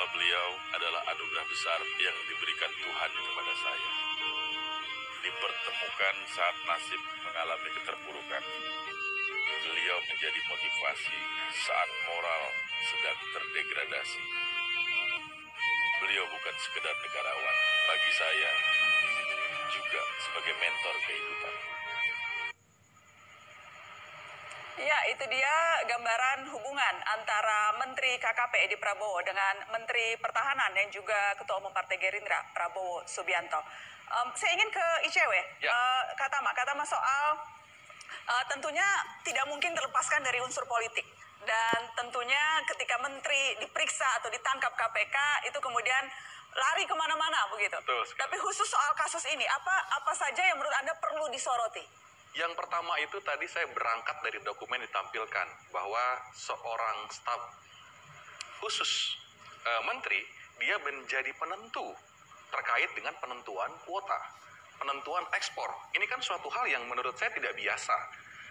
mengenal beliau adalah anugerah besar yang diberikan Tuhan kepada saya. Dipertemukan saat nasib mengalami keterpurukan. Beliau menjadi motivasi saat moral sedang terdegradasi. Beliau bukan sekedar negarawan, bagi saya juga sebagai mentor kehidupan. Ya, itu dia gambaran hubungan antara Menteri KKP Edi Prabowo dengan Menteri Pertahanan dan juga Ketua Umum Partai Gerindra Prabowo Subianto. Saya ingin ke ICW, Kak Tama soal tentunya tidak mungkin terlepaskan dari unsur politik. Dan tentunya ketika menteri diperiksa atau ditangkap KPK itu kemudian lari kemana-mana begitu. Tapi khusus soal kasus ini, apa saja yang menurut Anda perlu disoroti? Yang pertama itu tadi saya berangkat dari dokumen ditampilkan bahwa seorang staf khusus menteri dia menjadi penentu terkait dengan penentuan kuota, penentuan ekspor. Ini kan suatu hal yang menurut saya tidak biasa.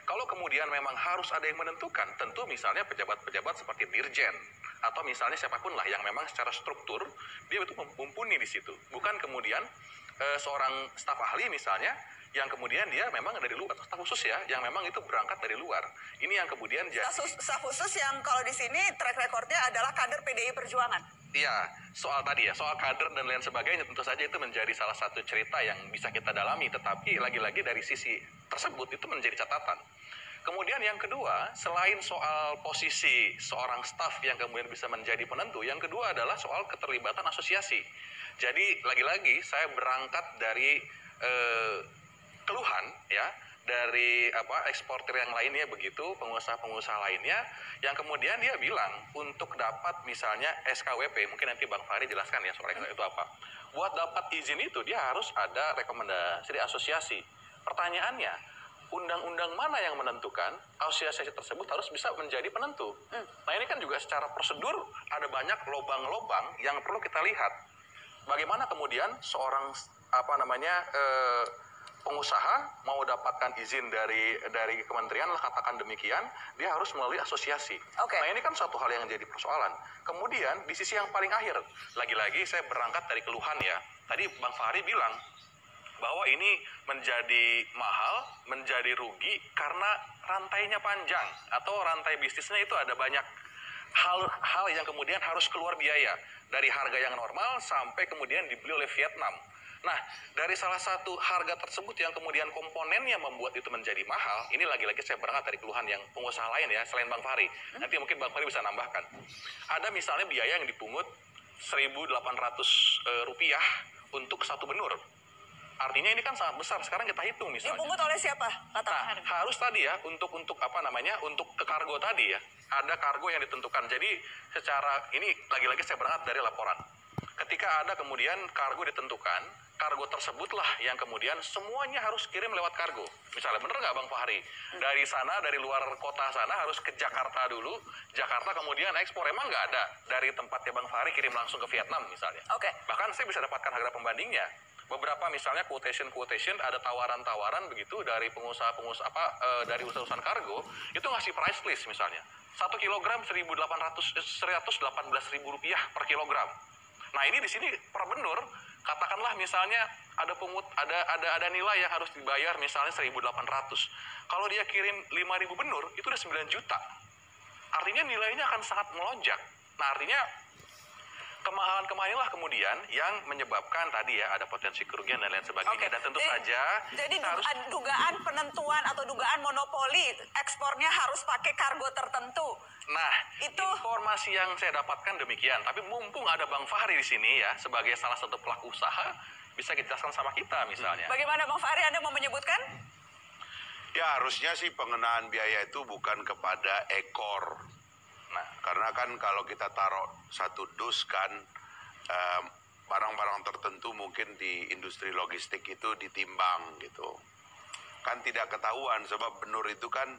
Kalau kemudian memang harus ada yang menentukan, tentu misalnya pejabat-pejabat seperti dirjen atau misalnya siapapun lah yang memang secara struktur dia itu mumpuni di situ. Bukan kemudian seorang staf ahli misalnya yang kemudian dia memang dari luar, atau staf khusus ya, yang memang itu berangkat dari luar. Ini yang kemudian jadi staf khusus yang kalau di sini track recordnya adalah kader PDI Perjuangan. Iya, soal tadi ya, soal kader dan lain sebagainya tentu saja itu menjadi salah satu cerita yang bisa kita dalami, tetapi lagi-lagi dari sisi tersebut itu menjadi catatan. Kemudian yang kedua, selain soal posisi seorang staf yang kemudian bisa menjadi penentu, yang kedua adalah soal keterlibatan asosiasi. Jadi lagi-lagi saya berangkat dari keluhan ya dari eksportir yang lainnya begitu, pengusaha-pengusaha lainnya yang kemudian dia bilang untuk dapat misalnya SKWP, mungkin nanti Bang Fahri jelaskan ya soal itu apa. Buat dapat izin itu dia harus ada rekomendasi dari asosiasi. Pertanyaannya, undang-undang mana yang menentukan asosiasi tersebut harus bisa menjadi penentu? Nah ini kan juga secara prosedur ada banyak lobang-lobang yang perlu kita lihat. Bagaimana kemudian seorang pengusaha mau dapatkan izin dari kementerian lah katakan demikian, dia harus melalui asosiasi. Nah ini kan suatu hal yang jadi persoalan. Kemudian di sisi yang paling akhir, lagi-lagi saya berangkat dari keluhan ya. Tadi Bang Fahri bilang bahwa ini menjadi mahal, menjadi rugi karena rantainya panjang atau rantai bisnisnya itu ada banyak hal yang kemudian harus keluar biaya dari harga yang normal sampai kemudian dibeli oleh Vietnam. Nah, dari salah satu harga tersebut yang kemudian komponennya membuat itu menjadi mahal, ini lagi-lagi saya berangkat dari keluhan yang pengusaha lain ya, selain Bang Fahri. Nanti mungkin Bang Fahri bisa nambahkan. Ada misalnya biaya yang dipungut Rp1.800 untuk satu benur. Artinya ini kan sangat besar. Sekarang kita hitung misalnya. Dipungut oleh siapa? Harus tadi ya untuk untuk ke kargo tadi ya. Ada kargo yang ditentukan. Jadi secara ini lagi-lagi saya berangkat dari laporan. Ketika ada kemudian kargo ditentukan, kargo tersebutlah yang kemudian semuanya harus kirim lewat kargo. Misalnya bener nggak Bang Fahri? Dari sana, dari luar kota sana harus ke Jakarta dulu. Jakarta kemudian ekspor. Emang nggak ada dari tempatnya Bang Fahri kirim langsung ke Vietnam misalnya. Bahkan saya bisa dapatkan harga pembandingnya. Beberapa misalnya quotation ada tawaran begitu dari pengusaha dari usaha-usaha kargo itu ngasih price list misalnya 1 kilogram Rp118.000 per kilogram. Nah ini di sini per benur katakanlah misalnya ada nilai yang harus dibayar misalnya 1.800. Kalau dia kirim 5.000 benur itu udah 9 juta. Artinya nilainya akan sangat melonjak. Nah artinya kemahalan lah kemudian yang menyebabkan tadi ya ada potensi kerugian dan lain sebagainya. Dan tentu saja jadi dugaan penentuan atau dugaan monopoli ekspornya harus pakai kargo tertentu. Nah, itu informasi yang saya dapatkan demikian. Tapi mumpung ada Bang Fahri di sini ya sebagai salah satu pelaku usaha, bisa dijelaskan sama kita misalnya. Bagaimana Bang Fahri, Anda mau menyebutkan? Ya harusnya sih pengenaan biaya itu bukan kepada ekor. Nah, karena kan kalau kita taruh satu dus kan barang-barang tertentu mungkin di industri logistik itu ditimbang gitu. Kan tidak ketahuan sebab benur itu kan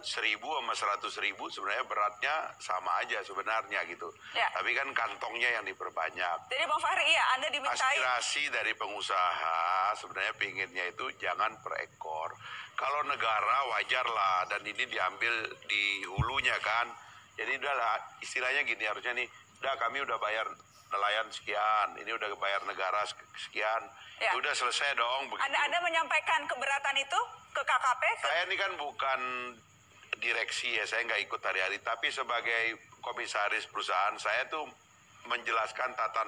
1.000 sama 100.000 sebenarnya beratnya sama aja sebenarnya gitu. Ya. Tapi kan kantongnya yang diperbanyak. Jadi Bang Fahri, iya Anda dimintai. Aspirasi dari pengusaha sebenarnya pinginnya itu jangan per ekor. Kalau negara wajar lah dan ini diambil di hulunya kan. Jadi udahlah istilahnya gini harusnya nih udah kami udah bayar nelayan sekian, ini udah bayar negara sekian, Ya. udah selesai dong. Begitu. Anda menyampaikan keberatan itu ke KKP? Saya ini kan bukan direksi ya, saya nggak ikut hari-hari, tapi sebagai komisaris perusahaan saya tuh menjelaskan tata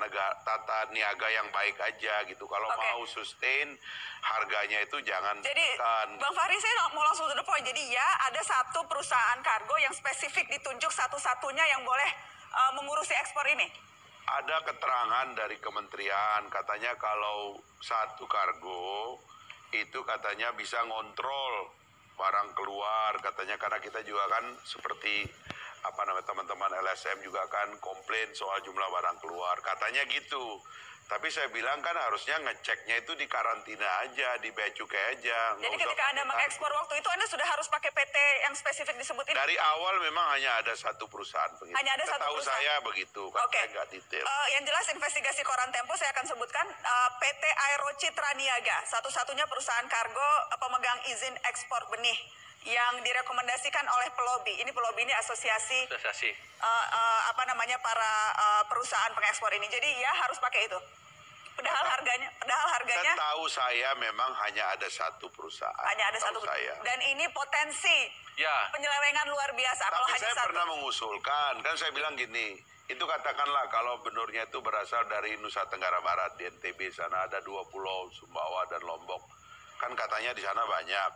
niaga yang baik aja gitu. Kalau mau sustain harganya itu jangan. Jadi Bang Fahri, saya mau langsung to the point. Jadi ya ada satu perusahaan kargo yang spesifik ditunjuk satu-satunya yang boleh mengurusi ekspor ini. Ada keterangan dari kementerian katanya kalau satu kargo itu katanya bisa ngontrol barang keluar katanya, karena kita juga kan seperti apa namanya teman-teman LSM juga kan komplain soal jumlah barang keluar katanya gitu. Tapi saya bilang kan harusnya ngeceknya itu di karantina aja, di bea cukai aja. Jadi ketika Anda mengekspor waktu itu Anda sudah harus pakai PT yang spesifik disebut ini? Dari awal memang hanya ada satu perusahaan begitu. Hanya ada satu perusahaan? Saya begitu, kan saya nggak detail. Yang jelas investigasi Koran Tempo saya akan sebutkan PT Aero Citra Niaga, satu-satunya perusahaan kargo pemegang izin ekspor benih yang direkomendasikan oleh Pelobi. Ini Pelobi ini asosiasi para perusahaan pengekspor ini. Jadi ya harus pakai itu. Padahal harganya. Setahu saya memang hanya ada satu perusahaan. Hanya ada satu. Dan ini potensi penyelewengan luar biasa. Tapi kalau hanya saya satu. pernah mengusulkan, kan saya bilang gini, itu katakanlah kalau benurnya itu berasal dari Nusa Tenggara Barat, di NTB sana ada 2 pulau, Sumbawa dan Lombok. Kan katanya di sana banyak.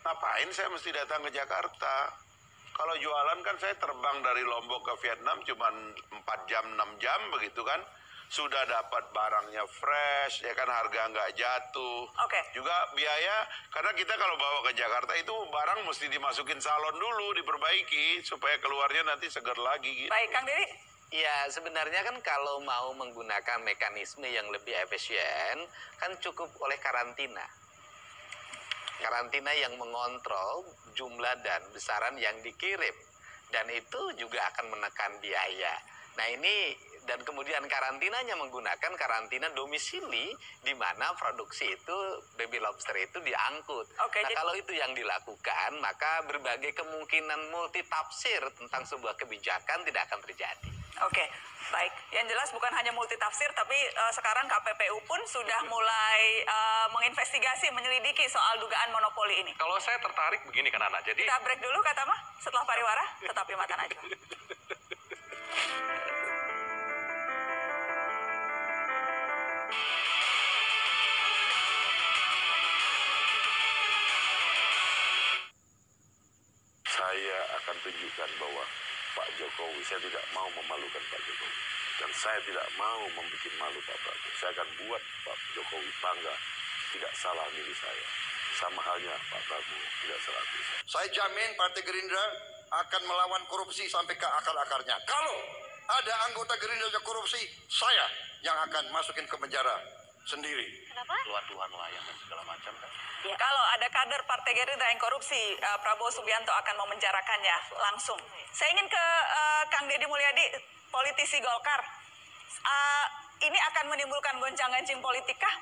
Ngapain saya mesti datang ke Jakarta? Kalau jualan kan saya terbang dari Lombok ke Vietnam cuma 4 jam, 6 jam begitu kan. Sudah dapat barangnya fresh, ya kan, harga nggak jatuh. Juga biaya, karena kita kalau bawa ke Jakarta itu barang mesti dimasukin salon dulu, diperbaiki, supaya keluarnya nanti segar lagi gitu. Baik, Kang Dedi. Ya, sebenarnya kan kalau mau menggunakan mekanisme yang lebih efisien, kan cukup oleh karantina. Karantina yang mengontrol jumlah dan besaran yang dikirim. Dan itu juga akan menekan biaya. Nah ini, dan kemudian karantinanya menggunakan karantina domisili, di mana produksi itu, baby lobster itu diangkut. Kalau itu yang dilakukan, maka berbagai kemungkinan multitafsir tentang sebuah kebijakan tidak akan terjadi. Baik. Yang jelas bukan hanya multitafsir, tapi sekarang KPPU pun sudah mulai menginvestigasi, menyelidiki soal dugaan monopoli ini. Kalau saya tertarik begini kan Nana, jadi... Kita break dulu kata mah, setelah pariwara, tetap di Mata Najwa. Saya akan tunjukkan bahwa Pak Jokowi, saya tidak mau memalukan Pak Jokowi. Dan saya tidak mau membuat malu Pak Prabowo. Saya akan buat Pak Jokowi bangga, tidak salah milih saya. Sama halnya Pak Prabowo, tidak salah milih saya. Saya jamin Partai Gerindra akan melawan korupsi sampai ke akar-akarnya. Kalau ada anggota Gerindra yang korupsi, saya yang akan masukin ke penjara sendiri. Kenapa? Tuhan layan dan segala macam kan. Ya, kalau ada kader Partai Gerindra yang korupsi, Prabowo Subianto akan memenjarakannya langsung. Saya ingin ke Kang Deddy Mulyadi, politisi Golkar. Ini akan menimbulkan gonjang-ganjing politik kah?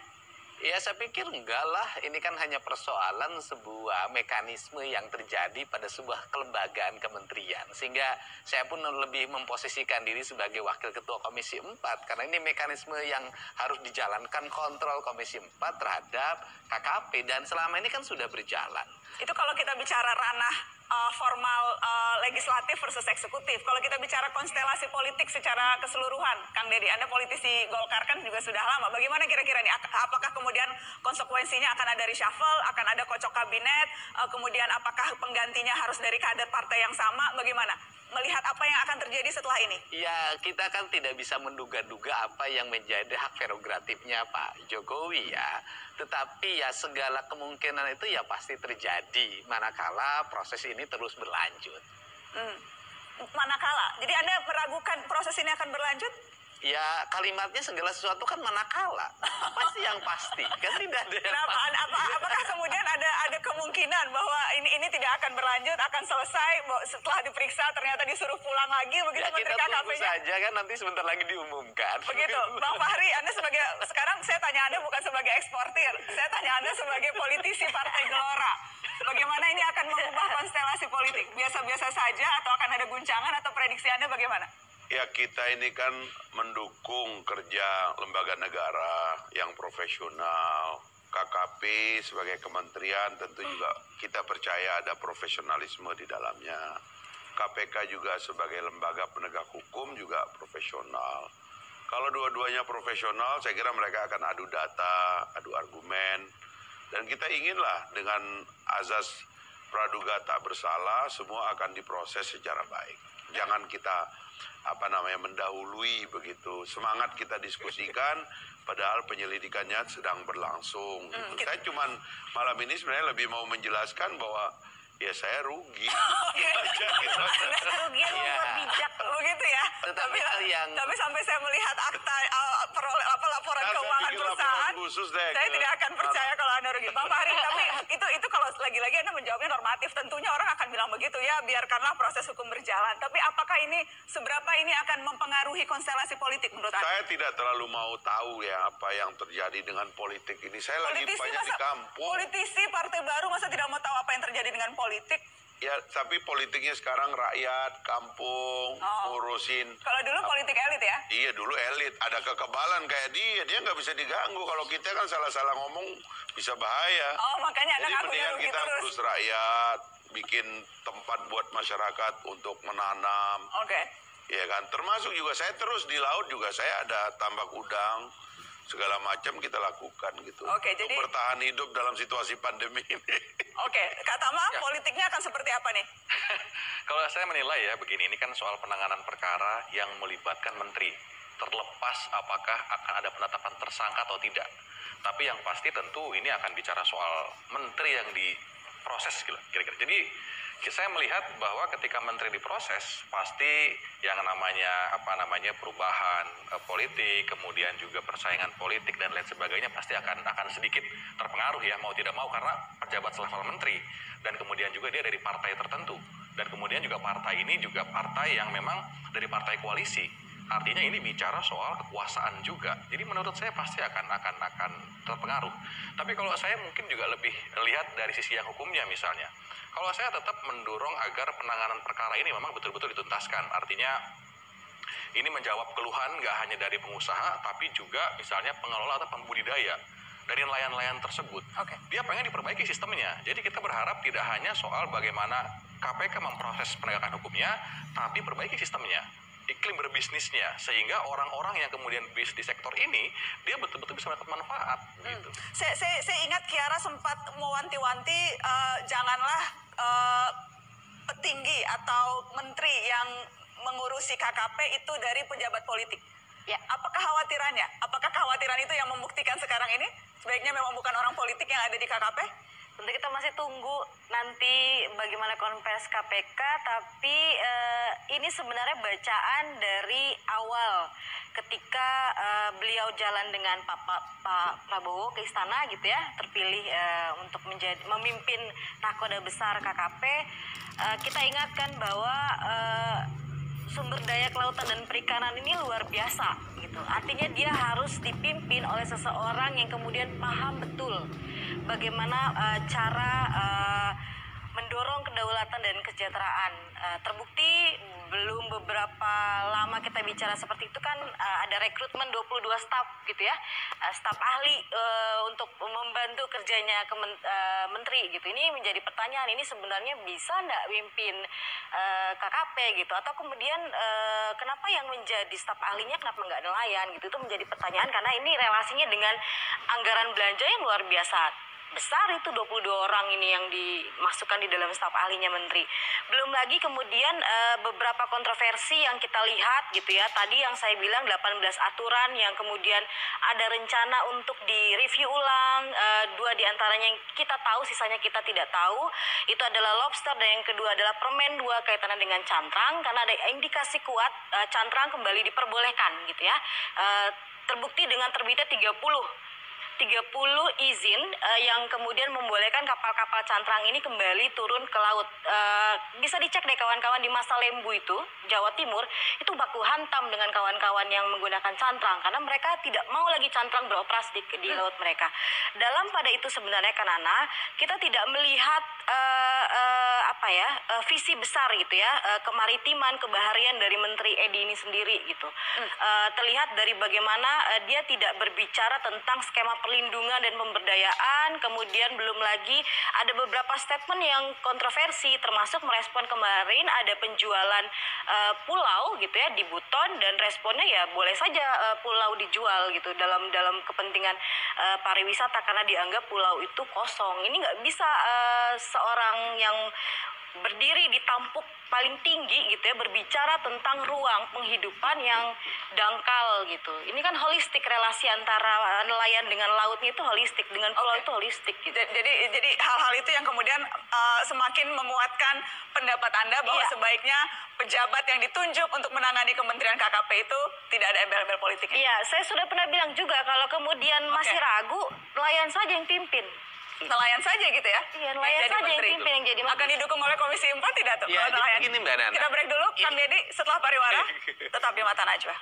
Ya saya pikir enggak lah, ini kan hanya persoalan sebuah mekanisme yang terjadi pada sebuah kelembagaan kementerian. Sehingga saya pun lebih memposisikan diri sebagai wakil ketua Komisi 4. Karena ini mekanisme yang harus dijalankan kontrol Komisi 4 terhadap KKP. Dan selama ini kan sudah berjalan. Itu kalau kita bicara ranah formal legislatif versus eksekutif. Kalau kita bicara konstelasi politik secara keseluruhan, Kang Deddy, Anda politisi Golkar kan juga sudah lama. Bagaimana kira-kira nih? Apakah kemudian konsekuensinya akan ada reshuffle, akan ada kocok kabinet, kemudian apakah penggantinya harus dari kader partai yang sama? Bagaimana? Melihat apa yang akan terjadi setelah ini? Ya, kita kan tidak bisa menduga-duga apa yang menjadi hak prerogatifnya Pak Jokowi ya. Tetapi ya segala kemungkinan itu ya pasti terjadi manakala proses ini terus berlanjut. Manakala? Jadi Anda meragukan proses ini akan berlanjut? Ya kalimatnya segala sesuatu kan manakala. Apa sih yang pasti? Kan tidak ada yang Kenapa? pasti. Apakah kemudian ada kemungkinan bahwa ini tidak akan berlanjut, akan selesai setelah diperiksa ternyata disuruh pulang lagi begitu Ya Menteri kita tunggu KKP-nya? saja kan nanti sebentar lagi diumumkan. Begitu, Bang Fahri, Anda sekarang saya tanya Anda bukan sebagai eksportir, saya tanya Anda sebagai politisi Partai Gelora. Bagaimana ini akan mengubah konstelasi politik? Biasa-biasa saja atau akan ada guncangan atau prediksi Anda bagaimana? Ya kita ini kan mendukung kerja lembaga negara yang profesional. KKP sebagai kementerian tentu juga kita percaya ada profesionalisme di dalamnya. KPK juga sebagai lembaga penegak hukum juga profesional. Kalau dua-duanya profesional, saya kira mereka akan adu data, adu argumen. Dan kita inginlah dengan azas praduga tak bersalah, semua akan diproses secara baik. Jangan kita mendahului begitu. Semangat kita diskusikan, padahal penyelidikannya sedang berlangsung. Saya cuman malam ini sebenarnya lebih mau menjelaskan bahwa ya saya rugi. Kerugian membuat bijak begitu ya. Tapi sampai saya melihat akta laporan keuangan perusahaan, saya tidak akan percaya kalau Anda rugi. Bang Fahri, tapi itu kalau lagi-lagi Anda menjawabnya normatif, tentunya orang akan bilang begitu ya, biarkanlah proses hukum berjalan. Tapi apakah seberapa ini akan mempengaruhi konstelasi politik menurut Anda? Saya tidak terlalu mau tahu ya apa yang terjadi dengan politik ini. Saya lagi banyak di kampung. Politisi partai baru masa tidak mau tahu apa yang terjadi dengan politik? Ya, tapi politiknya sekarang rakyat, kampung, ngurusin. Kalau dulu politik elit ya? Iya, dulu elit. Ada kekebalan kayak dia nggak bisa diganggu. Kalau kita kan salah-salah ngomong bisa bahaya. Makanya Anda jadi ngakunya mendingan rugi kita terus. ngurus rakyat, bikin tempat buat masyarakat untuk menanam. Oke. Ya kan, termasuk juga saya terus di laut juga saya ada tambak udang. Segala macam kita lakukan gitu. Oke, untuk jadi bertahan hidup dalam situasi pandemi ini. Oke, Kak Tama, politiknya akan seperti apa nih? Kalau saya menilai ya begini, ini kan soal penanganan perkara yang melibatkan menteri. Terlepas apakah akan ada penetapan tersangka atau tidak. Tapi yang pasti tentu ini akan bicara soal menteri yang diproses kira-kira. Jadi saya melihat bahwa ketika menteri diproses pasti yang namanya perubahan politik, kemudian juga persaingan politik dan lain sebagainya pasti akan sedikit terpengaruh ya, mau tidak mau, karena pejabat selevel menteri dan kemudian juga dia dari partai tertentu dan kemudian juga partai ini juga partai yang memang dari partai koalisi. Artinya ini bicara soal kekuasaan juga. Jadi menurut saya pasti akan terpengaruh. Tapi kalau saya mungkin juga lebih lihat dari sisi yang hukumnya misalnya. Kalau saya tetap mendorong agar penanganan perkara ini memang betul-betul dituntaskan. Artinya ini menjawab keluhan nggak hanya dari pengusaha, tapi juga misalnya pengelola atau pembudidaya dari nelayan-nelayan tersebut. Dia pengen diperbaiki sistemnya. Jadi kita berharap tidak hanya soal bagaimana KPK memproses penegakan hukumnya, tapi perbaiki sistemnya, iklim berbisnisnya, sehingga orang-orang yang kemudian bisnis di sektor ini dia betul-betul bisa mendapat manfaat. Gitu. Saya ingat Kiara sempat mewanti-wanti janganlah petinggi atau menteri yang mengurusi KKP itu dari pejabat politik. Ya. Apakah kekhawatiran itu yang membuktikan sekarang ini sebaiknya memang bukan orang politik yang ada di KKP? Tentu kita masih tunggu nanti bagaimana konferensi KPK, tapi ini sebenarnya bacaan dari awal ketika beliau jalan dengan Pak Prabowo ke istana gitu ya, terpilih untuk memimpin nakoda besar KKP. Kita ingatkan bahwa sumber daya kelautan dan perikanan ini luar biasa gitu. Artinya dia harus dipimpin oleh seseorang yang kemudian paham betul bagaimana cara mendorong kedaulatan dan kesejahteraan. Terbukti belum beberapa lama kita bicara seperti itu kan ada rekrutmen 22 staf gitu ya, staf ahli untuk membantu kerjanya menteri gitu. Ini menjadi pertanyaan, ini sebenarnya bisa nggak pimpin KKP gitu, atau kemudian kenapa yang menjadi staf ahlinya kenapa nggak nelayan gitu, itu menjadi pertanyaan karena ini relasinya dengan anggaran belanja yang luar biasa besar, itu 22 orang ini yang dimasukkan di dalam staf ahlinya menteri. Belum lagi kemudian beberapa kontroversi yang kita lihat gitu ya. Tadi yang saya bilang 18 aturan yang kemudian ada rencana untuk direview ulang. 2 diantaranya yang kita tahu, sisanya kita tidak tahu. Itu adalah lobster dan yang kedua adalah permen 2 kaitannya dengan cantrang, karena ada indikasi kuat cantrang kembali diperbolehkan gitu ya. Terbukti dengan terbitnya 30 izin yang kemudian membolehkan kapal-kapal cantrang ini kembali turun ke laut. Bisa dicek deh kawan-kawan di Masa Lembu itu, Jawa Timur, itu baku hantam dengan kawan-kawan yang menggunakan cantrang karena mereka tidak mau lagi cantrang beroperasi di laut mereka. Dalam pada itu sebenarnya Kanana, kita tidak melihat visi besar gitu ya, kemaritiman, kebaharian dari Menteri Edi ini sendiri gitu. Terlihat dari bagaimana dia tidak berbicara tentang skema perlindungan dan pemberdayaan, kemudian belum lagi ada beberapa statement yang kontroversi, termasuk merespon kemarin ada penjualan pulau gitu ya di Buton, dan responnya ya boleh saja pulau dijual gitu dalam kepentingan pariwisata karena dianggap pulau itu kosong. Ini nggak bisa seorang yang berdiri di tampuk paling tinggi gitu ya berbicara tentang ruang penghidupan yang dangkal gitu. Ini kan holistik, relasi antara nelayan dengan lautnya itu holistik, dengan pulau itu holistik gitu. Jadi hal-hal itu yang kemudian semakin menguatkan pendapat Anda bahwa sebaiknya pejabat yang ditunjuk untuk menangani Kementerian KKP itu tidak ada embel-embel politiknya. Iya, saya sudah pernah bilang juga kalau kemudian masih ragu, nelayan saja yang pimpin. Nelayan saja gitu ya? Iya, nelayan saja yang pimpin yang jadi menteri. Akan didukung oleh Komisi 4 tidak tuh? Ya, jadi begini Mbak Nana. Kita break dulu, Kang Deddy, setelah pariwara, tetap di Mata Najwa.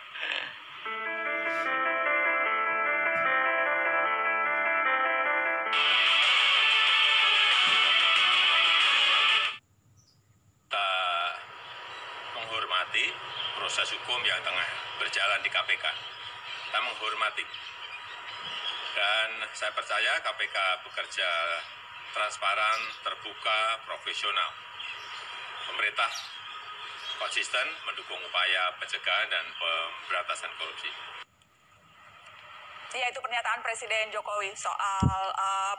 Kita menghormati proses hukum yang tengah berjalan di KPK. Kita menghormati. Dan saya percaya KPK bekerja transparan, terbuka, profesional. Pemerintah konsisten mendukung upaya pencegahan dan pemberantasan korupsi. Ya, itu pernyataan Presiden Jokowi soal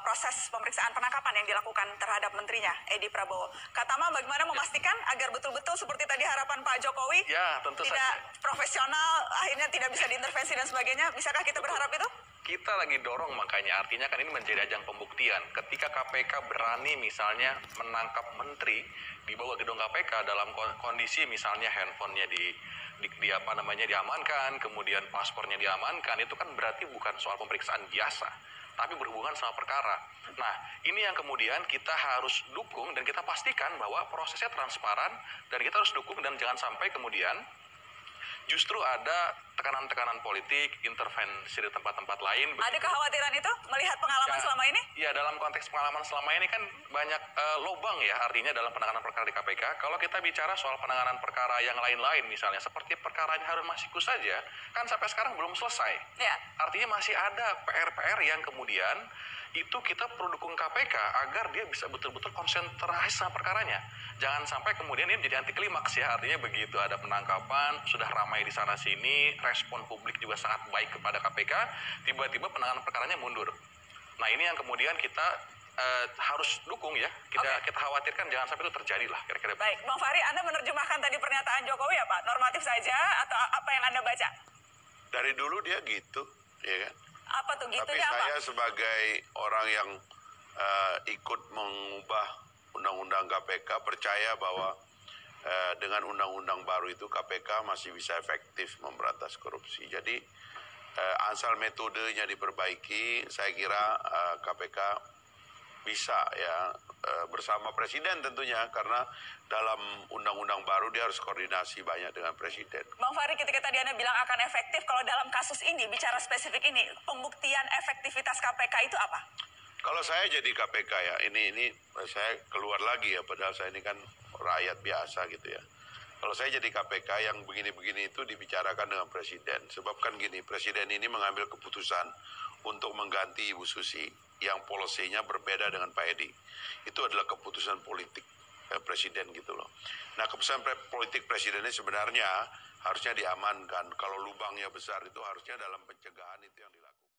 proses pemeriksaan penangkapan yang dilakukan terhadap menterinya, Edi Prabowo. Kak Tama, bagaimana memastikan agar betul-betul seperti tadi harapan Pak Jokowi, tentu tidak saja profesional, akhirnya tidak bisa diintervensi dan sebagainya? Bisakah kita berharap itu? Kita lagi dorong, makanya artinya kan ini menjadi ajang pembuktian. Ketika KPK berani misalnya menangkap menteri di bawah gedung KPK dalam kondisi misalnya handphonenya diamankan, kemudian paspornya diamankan, itu kan berarti bukan soal pemeriksaan biasa, tapi berhubungan sama perkara. Nah, ini yang kemudian kita harus dukung dan kita pastikan bahwa prosesnya transparan, dan kita harus dukung dan jangan sampai kemudian justru ada tekanan-tekanan politik, intervensi di tempat-tempat lain. Ada kekhawatiran itu melihat pengalaman selama ini? Ya, dalam konteks pengalaman selama ini kan banyak lobang ya, artinya dalam penanganan perkara di KPK. Kalau kita bicara soal penanganan perkara yang lain-lain misalnya, seperti perkaranya Harun Masiku saja, kan sampai sekarang belum selesai. Ya. Artinya masih ada PR-PR yang kemudian itu kita perlu dukung KPK agar dia bisa betul-betul konsentrasi sama perkaranya. Jangan sampai kemudian ini menjadi anti klimaks ya, artinya begitu ada penangkapan, sudah ramai di sana sini, respon publik juga sangat baik kepada KPK, tiba-tiba penanganan perkaranya mundur. Nah, ini yang kemudian kita harus dukung ya, kita khawatirkan jangan sampai itu terjadi lah kira-kira. Baik, Bang Fahri, Anda menerjemahkan tadi pernyataan Jokowi ya Pak, normatif saja atau apa yang Anda baca? Dari dulu dia gitu, ya kan? Apa tuh Tapi gitunya apa? saya sebagai orang yang ikut mengubah undang-undang KPK percaya bahwa dengan undang-undang baru itu KPK masih bisa efektif memberantas korupsi. Jadi asal metodenya diperbaiki, saya kira KPK bisa ya bersama Presiden tentunya, karena dalam undang-undang baru dia harus koordinasi banyak dengan Presiden. Bang Fahri, ketika tadi Anda bilang akan efektif, kalau dalam kasus ini, bicara spesifik ini, pembuktian efektivitas KPK itu apa? Kalau saya jadi KPK ya, ini saya keluar lagi ya, padahal saya ini kan rakyat biasa gitu ya. Kalau saya jadi KPK yang begini-begini itu dibicarakan dengan Presiden. Sebab kan gini, Presiden ini mengambil keputusan untuk mengganti Ibu Susi yang polisinya berbeda dengan Pak Edi. Itu adalah keputusan politik Presiden gitu loh. Nah, keputusan politik Presidennya sebenarnya harusnya diamankan. Kalau lubangnya besar itu harusnya dalam pencegahan itu yang dilakukan.